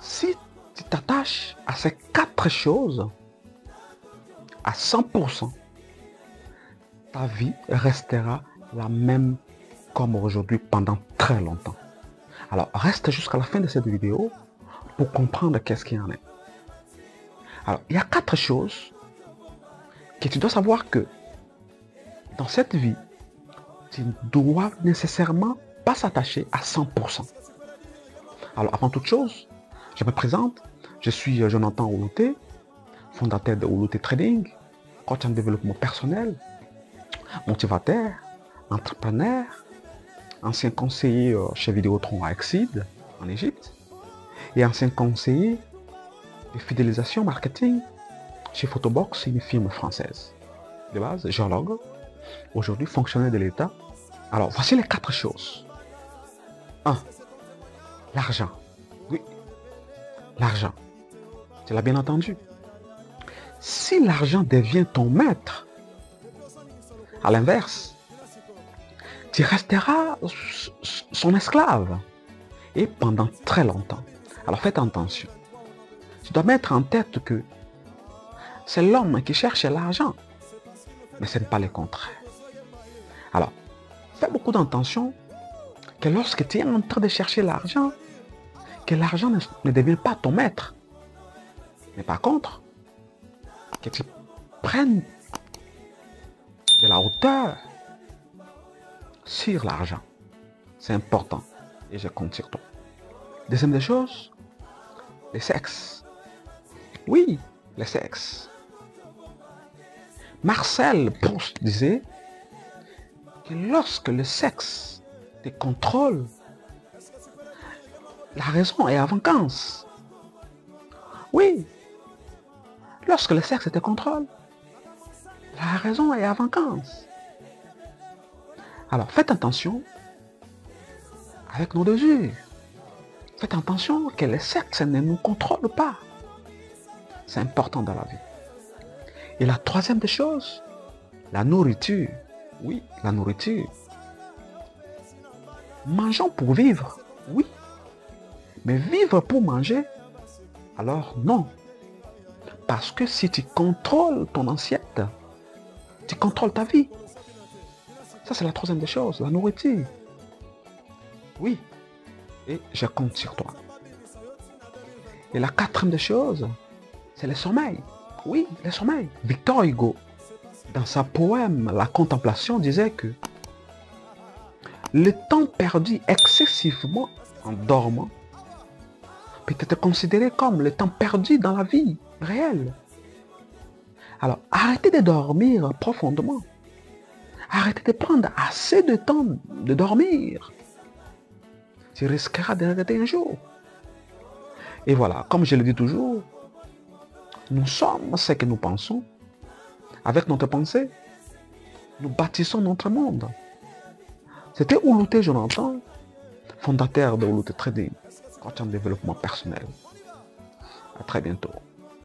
Si tu t'attaches à ces 4 choses, à 100%, ta vie restera la même comme aujourd'hui pendant très longtemps. Alors, reste jusqu'à la fin de cette vidéo pour comprendre qu'est-ce qu'il y en est. Alors, il y a 4 choses que tu dois savoir que dans cette vie, tu ne dois nécessairement pas s'attacher à 100%. Alors, avant toute chose, je me présente. Je suis Jonathan Oulouté, fondateur de Oulouté Trading, coach en développement personnel, motivateur, entrepreneur, ancien conseiller chez Vidéotron à Exide, en Égypte, et ancien conseiller de fidélisation marketing chez Photobox, une firme française. De base, géologue, aujourd'hui fonctionnaire de l'État. Alors, voici les 4 choses. 1. L'argent. Oui, l'argent. Tu l'as bien entendu. Si l'argent devient ton maître, à l'inverse, tu resteras son esclave. Et pendant très longtemps. Alors faites attention. Tu dois mettre en tête que c'est l'homme qui cherche l'argent. Mais ce n'est pas le contraire. Alors, fais beaucoup d'attention que lorsque tu es en train de chercher l'argent, que l'argent ne devienne pas ton maître. Mais par contre, que tu prennes de la hauteur sur l'argent. C'est important. Et je compte sur toi. Deuxième des choses, le sexe. Oui, le sexe. Marcel Proust disait que lorsque le sexe te contrôle, la raison est en vacances. Oui, lorsque le sexe te contrôle, la raison est en vacances. Alors faites attention avec nos désirs. Faites attention que le sexe ne nous contrôle pas. C'est important dans la vie. Et la troisième des choses, la nourriture. Oui, la nourriture. Mangeons pour vivre, oui. Mais vivre pour manger, alors non. Parce que si tu contrôles ton assiette, tu contrôles ta vie. Ça, c'est la troisième des choses, la nourriture. Oui. Et je compte sur toi. Et la quatrième des choses, c'est le sommeil. Oui, le sommeil. Victor Hugo, dans sa poème La Contemplation, disait que le temps perdu excessivement en dormant peut être considéré comme le temps perdu dans la vie réelle. Alors, arrêtez de dormir profondément. Arrêtez de prendre assez de temps de dormir. Tu risqueras de regretter un jour. Et voilà, comme je le dis toujours, nous sommes ce que nous pensons. Avec notre pensée, nous bâtissons notre monde. C'était Oulouté Jonathan, fondateur de Oulouté Trading, coach en développement personnel. À très bientôt.